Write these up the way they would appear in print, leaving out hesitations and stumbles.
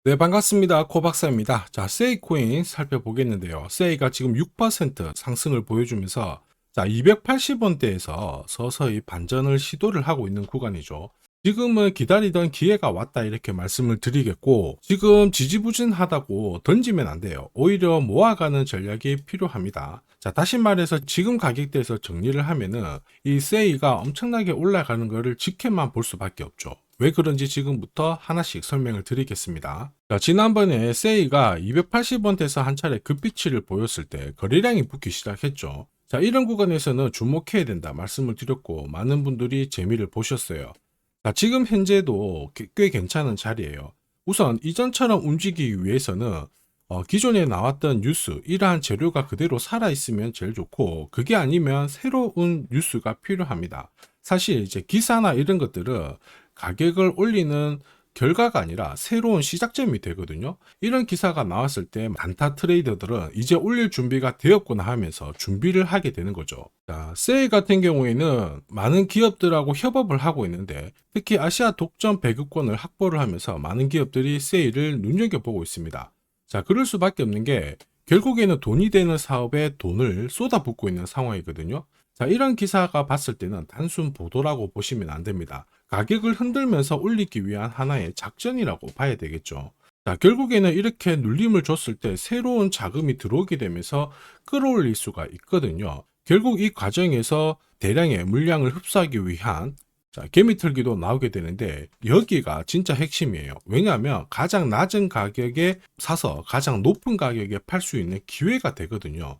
네, 반갑습니다. 코박사입니다. 자, 세이코인 살펴보겠는데요. 세이가 지금 6% 상승을 보여주면서 자, 280원대에서 서서히 반전을 시도를 하고 있는 구간이죠. 지금은 기다리던 기회가 왔다 이렇게 말씀을 드리겠고, 지금 지지부진하다고 던지면 안 돼요. 오히려 모아가는 전략이 필요합니다. 자, 다시 말해서 지금 가격대에서 정리를 하면은 이 세이가 엄청나게 올라가는 거를 지켜만 볼 수밖에 없죠. 왜 그런지 지금부터 하나씩 설명을 드리겠습니다. 자, 지난번에 세이가 280원대에서 한 차례 급비치를 보였을 때 거래량이 붙기 시작했죠. 자, 이런 구간에서는 주목해야 된다 말씀을 드렸고 많은 분들이 재미를 보셨어요. 자, 지금 현재도 꽤 괜찮은 자리예요. 우선 이전처럼 움직이기 위해서는 기존에 나왔던 뉴스, 이러한 재료가 그대로 살아있으면 제일 좋고, 그게 아니면 새로운 뉴스가 필요합니다. 사실 이제 기사나 이런 것들은 가격을 올리는 결과가 아니라 새로운 시작점이 되거든요. 이런 기사가 나왔을 때 단타 트레이더들은 이제 올릴 준비가 되었구나 하면서 준비를 하게 되는 거죠. 자, 세일 같은 경우에는 많은 기업들하고 협업을 하고 있는데 특히 아시아 독점 배급권을 확보를 하면서 많은 기업들이 세일을 눈여겨보고 있습니다. 자, 그럴 수밖에 없는 게 결국에는 돈이 되는 사업에 돈을 쏟아붓고 있는 상황이거든요. 자, 이런 기사가 봤을 때는 단순 보도라고 보시면 안 됩니다. 가격을 흔들면서 올리기 위한 하나의 작전이라고 봐야 되겠죠. 자, 결국에는 이렇게 눌림을 줬을 때 새로운 자금이 들어오게 되면서 끌어올릴 수가 있거든요. 결국 이 과정에서 대량의 물량을 흡수하기 위한 개미털기도 나오게 되는데 여기가 진짜 핵심이에요. 왜냐하면 가장 낮은 가격에 사서 가장 높은 가격에 팔 수 있는 기회가 되거든요.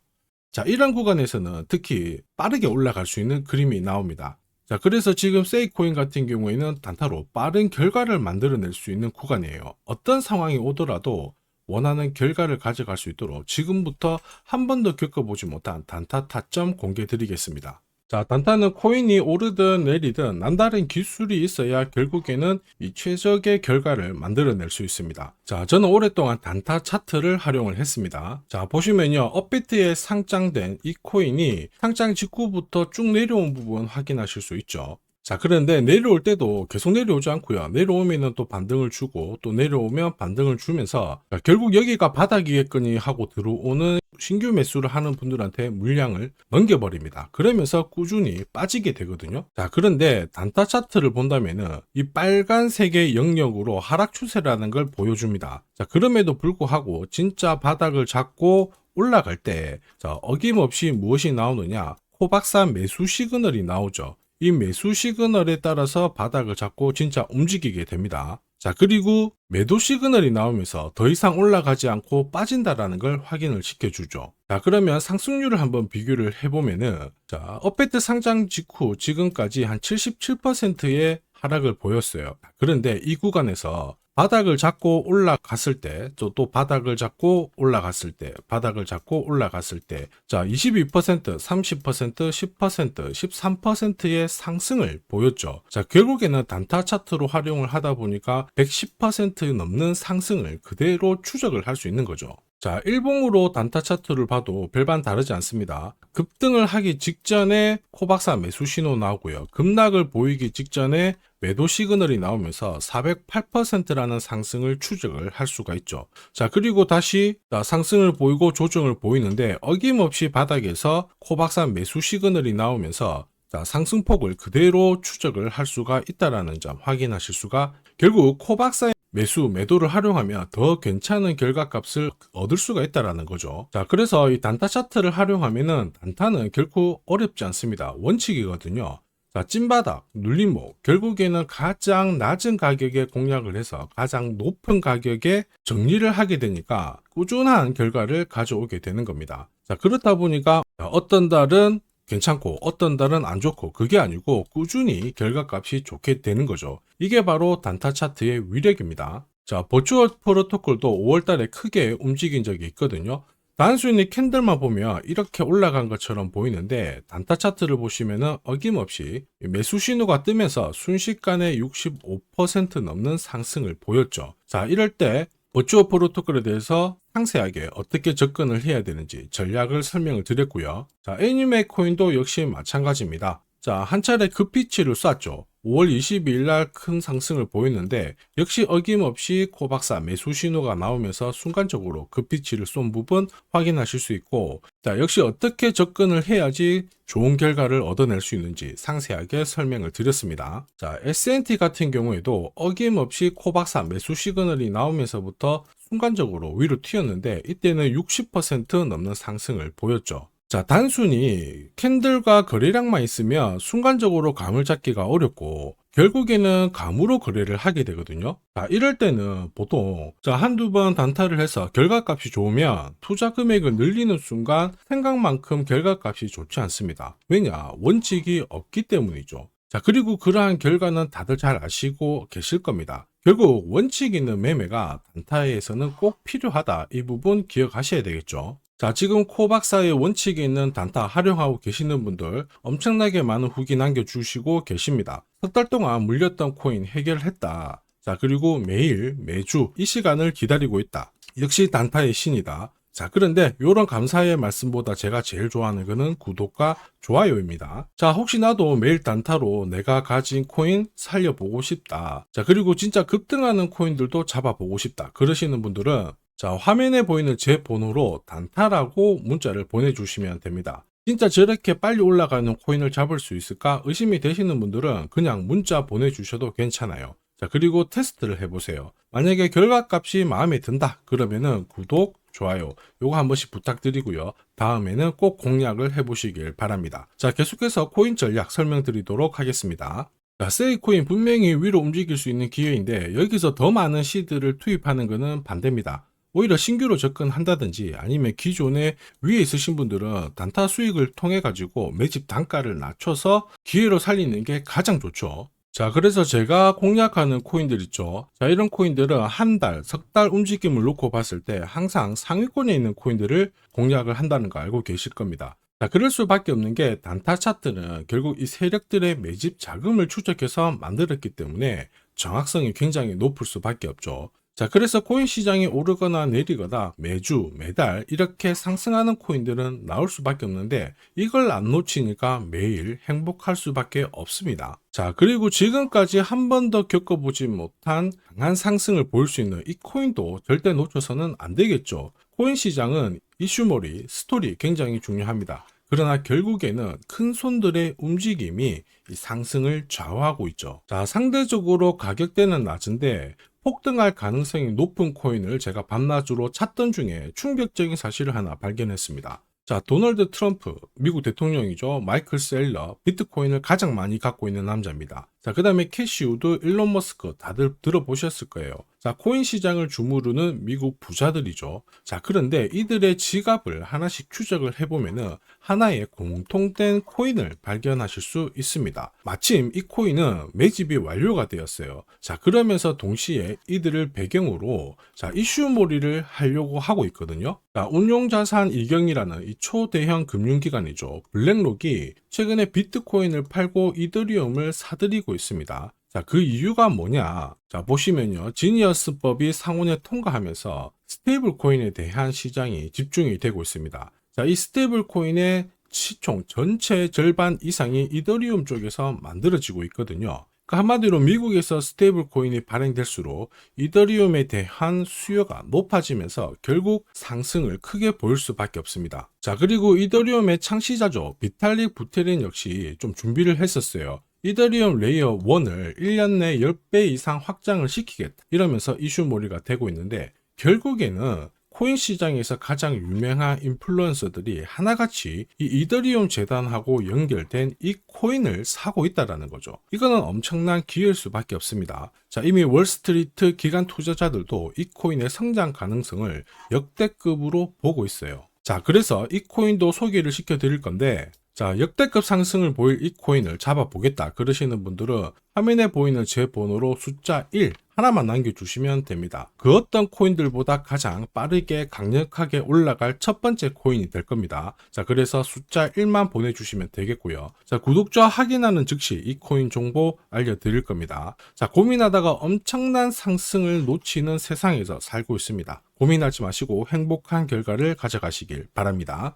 자, 이런 구간에서는 특히 빠르게 올라갈 수 있는 그림이 나옵니다. 자, 그래서 지금 세이코인 같은 경우에는 단타로 빠른 결과를 만들어낼 수 있는 구간이에요. 어떤 상황이 오더라도 원하는 결과를 가져갈 수 있도록 지금부터 한 번도 겪어보지 못한 단타 타점 공개 드리겠습니다. 자, 단타는 코인이 오르든 내리든 남다른 기술이 있어야 결국에는 이 최적의 결과를 만들어낼 수 있습니다. 자, 저는 오랫동안 단타 차트를 활용을 했습니다. 자, 보시면요, 업비트에 상장된 이 코인이 상장 직후부터 쭉 내려온 부분 확인하실 수 있죠. 자, 그런데 내려올 때도 계속 내려오지 않고요. 내려오면은 또 반등을 주고 또 내려오면 반등을 주면서 결국 여기가 바닥이겠거니 하고 들어오는 신규 매수를 하는 분들한테 물량을 넘겨버립니다. 그러면서 꾸준히 빠지게 되거든요. 자, 그런데 단타 차트를 본다면은 이 빨간색의 영역으로 하락 추세라는 걸 보여줍니다. 자, 그럼에도 불구하고 진짜 바닥을 잡고 올라갈 때 어김없이 무엇이 나오느냐? 코박사 매수 시그널이 나오죠. 이 매수 시그널에 따라서 바닥을 잡고 진짜 움직이게 됩니다. 자, 그리고 매도 시그널이 나오면서 더 이상 올라가지 않고 빠진다라는 걸 확인을 시켜주죠. 자, 그러면 상승률을 한번 비교를 해보면은, 자, 업베트 상장 직후 지금까지 한 77%의 하락을 보였어요. 그런데 이 구간에서 바닥을 잡고 올라갔을 때, 또 바닥을 잡고 올라갔을 때, 바닥을 잡고 올라갔을 때, 자, 22%, 30%, 10%, 13%의 상승을 보였죠. 자, 결국에는 단타 차트로 활용을 하다 보니까 110% 넘는 상승을 그대로 추적을 할 수 있는 거죠. 자, 일봉으로 단타 차트를 봐도 별반 다르지 않습니다. 급등을 하기 직전에 코박사 매수 신호 나오고요. 급락을 보이기 직전에 매도 시그널이 나오면서 408%라는 상승을 추적을 할 수가 있죠. 자, 그리고 다시 상승을 보이고 조정을 보이는데 어김없이 바닥에서 코박사 매수 시그널이 나오면서 상승폭을 그대로 추적을 할 수가 있다는 점 확인하실 수가, 결국 코박사의 매도를 활용하면 더 괜찮은 결과값을 얻을 수가 있다는 거죠. 자, 그래서 이 단타 차트를 활용하면은 단타는 결코 어렵지 않습니다. 원칙이거든요. 자, 찐바닥, 눌림목, 결국에는 가장 낮은 가격에 공략을 해서 가장 높은 가격에 정리를 하게 되니까 꾸준한 결과를 가져오게 되는 겁니다. 자, 그렇다 보니까 어떤 달은 괜찮고 어떤 달은 안 좋고, 그게 아니고 꾸준히 결과값이 좋게 되는 거죠. 이게 바로 단타 차트의 위력입니다. 자, 버추얼 프로토콜도 5월달에 크게 움직인 적이 있거든요. 단순히 캔들만 보면 이렇게 올라간 것처럼 보이는데 단타 차트를 보시면은 어김없이 매수 신호가 뜨면서 순식간에 65% 넘는 상승을 보였죠. 자, 이럴 때 버추얼 프로토콜에 대해서 상세하게 어떻게 접근을 해야 되는지 전략을 설명을 드렸고요. 자, 애니메 코인도 역시 마찬가지입니다. 자, 한 차례 급피치를 쐈죠. 5월 22일 날 큰 상승을 보였는데 역시 어김없이 코박사 매수 신호가 나오면서 순간적으로 급피치를 쏜 부분 확인하실 수 있고, 자, 역시 어떻게 접근을 해야지 좋은 결과를 얻어낼 수 있는지 상세하게 설명을 드렸습니다. 자, S&T 같은 경우에도 어김없이 코박사 매수 시그널이 나오면서부터 순간적으로 위로 튀었는데 이때는 60% 넘는 상승을 보였죠. 자, 단순히 캔들과 거래량만 있으면 순간적으로 감을 잡기가 어렵고 결국에는 감으로 거래를 하게 되거든요. 자, 이럴 때는 보통 한두 번 단타를 해서 결과값이 좋으면 투자 금액을 늘리는 순간 생각만큼 결과값이 좋지 않습니다. 왜냐? 원칙이 없기 때문이죠. 자, 그리고 그러한 결과는 다들 잘 아시고 계실 겁니다. 결국 원칙 있는 매매가 단타에서는 꼭 필요하다. 이 부분 기억하셔야 되겠죠. 자, 지금 코박사의 원칙이 있는 단타 활용하고 계시는 분들 엄청나게 많은 후기 남겨주시고 계십니다. 석 달 동안 물렸던 코인 해결했다. 자, 그리고 매일, 매주 이 시간을 기다리고 있다. 역시 단타의 신이다. 자, 그런데 이런 감사의 말씀보다 제가 제일 좋아하는 거는 구독과 좋아요입니다. 자, 혹시나도 매일 단타로 내가 가진 코인 살려보고 싶다. 자, 그리고 진짜 급등하는 코인들도 잡아보고 싶다. 그러시는 분들은 자, 화면에 보이는 제 번호로 단타라고 문자를 보내주시면 됩니다. 진짜 저렇게 빨리 올라가는 코인을 잡을 수 있을까 의심이 되시는 분들은 그냥 문자 보내주셔도 괜찮아요. 자, 그리고 테스트를 해보세요. 만약에 결과값이 마음에 든다 그러면은 구독, 좋아요 요거 한 번씩 부탁드리고요. 다음에는 꼭 공략을 해보시길 바랍니다. 자, 계속해서 코인 전략 설명드리도록 하겠습니다. 자, 세이코인 분명히 위로 움직일 수 있는 기회인데 여기서 더 많은 시드를 투입하는 것은 반대입니다. 오히려 신규로 접근한다든지 아니면 기존에 위에 있으신 분들은 단타 수익을 통해 가지고 매집 단가를 낮춰서 기회로 살리는 게 가장 좋죠. 자, 그래서 제가 공략하는 코인들 있죠. 자, 이런 코인들은 한 달, 석 달 움직임을 놓고 봤을 때 항상 상위권에 있는 코인들을 공략을 한다는 거 알고 계실 겁니다. 자, 그럴 수밖에 없는 게 단타 차트는 결국 이 세력들의 매집 자금을 추적해서 만들었기 때문에 정확성이 굉장히 높을 수밖에 없죠. 자, 그래서 코인 시장이 오르거나 내리거나 매주, 매달 이렇게 상승하는 코인들은 나올 수밖에 없는데 이걸 안 놓치니까 매일 행복할 수밖에 없습니다. 자, 그리고 지금까지 한 번도 겪어보지 못한 강한 상승을 보일 수 있는 이 코인도 절대 놓쳐서는 안 되겠죠. 코인 시장은 이슈몰이, 스토리 굉장히 중요합니다. 그러나 결국에는 큰 손들의 움직임이 이 상승을 좌우하고 있죠. 자, 상대적으로 가격대는 낮은데 폭등할 가능성이 높은 코인을 제가 밤낮으로 찾던 중에 충격적인 사실을 하나 발견했습니다. 자, 도널드 트럼프, 미국 대통령이죠. 마이클 셀러, 비트코인을 가장 많이 갖고 있는 남자입니다. 자, 그 다음에 캐시우드, 일론 머스크 다들 들어보셨을 거예요. 자, 코인 시장을 주무르는 미국 부자들이죠. 자, 그런데 이들의 지갑을 하나씩 추적을 해보면은 하나의 공통된 코인을 발견하실 수 있습니다. 마침 이 코인은 매집이 완료가 되었어요. 자, 그러면서 동시에 이들을 배경으로 자, 이슈몰이를 하려고 하고 있거든요. 자, 운용자산 이경이라는 이 초대형 금융기관이죠. 블랙록이 최근에 비트코인을 팔고 이더리움을 사들이고 있습니다. 자, 그 이유가 뭐냐? 자, 보시면요. 지니어스법이 상원에 통과하면서 스테이블 코인에 대한 시장이 집중이 되고 있습니다. 자, 이 스테이블 코인의 시총 전체 절반 이상이 이더리움 쪽에서 만들어지고 있거든요. 그러니까 한마디로 미국에서 스테이블 코인이 발행될수록 이더리움에 대한 수요가 높아지면서 결국 상승을 크게 보일 수밖에 없습니다. 자, 그리고 이더리움의 창시자죠. 비탈릭 부테린 역시 좀 준비를 했었어요. 이더리움 레이어 1을 1년 내 10배 이상 확장을 시키겠다. 이러면서 이슈몰이가 되고 있는데 결국에는 코인 시장에서 가장 유명한 인플루언서들이 하나같이 이 이더리움 재단하고 연결된 이 코인을 사고 있다는 거죠. 이거는 엄청난 기회일 수밖에 없습니다. 자, 이미 월스트리트 기관 투자자들도 이 코인의 성장 가능성을 역대급으로 보고 있어요. 자, 그래서 이 코인도 소개를 시켜드릴 건데 자, 역대급 상승을 보일 이 코인을 잡아보겠다 그러시는 분들은 화면에 보이는 제 번호로 숫자 1 하나만 남겨주시면 됩니다. 그 어떤 코인들보다 가장 빠르게 강력하게 올라갈 첫 번째 코인이 될 겁니다. 자, 그래서 숫자 1만 보내주시면 되겠고요. 자, 구독자 확인하는 즉시 이 코인 정보 알려드릴 겁니다. 자, 고민하다가 엄청난 상승을 놓치는 세상에서 살고 있습니다. 고민하지 마시고 행복한 결과를 가져가시길 바랍니다.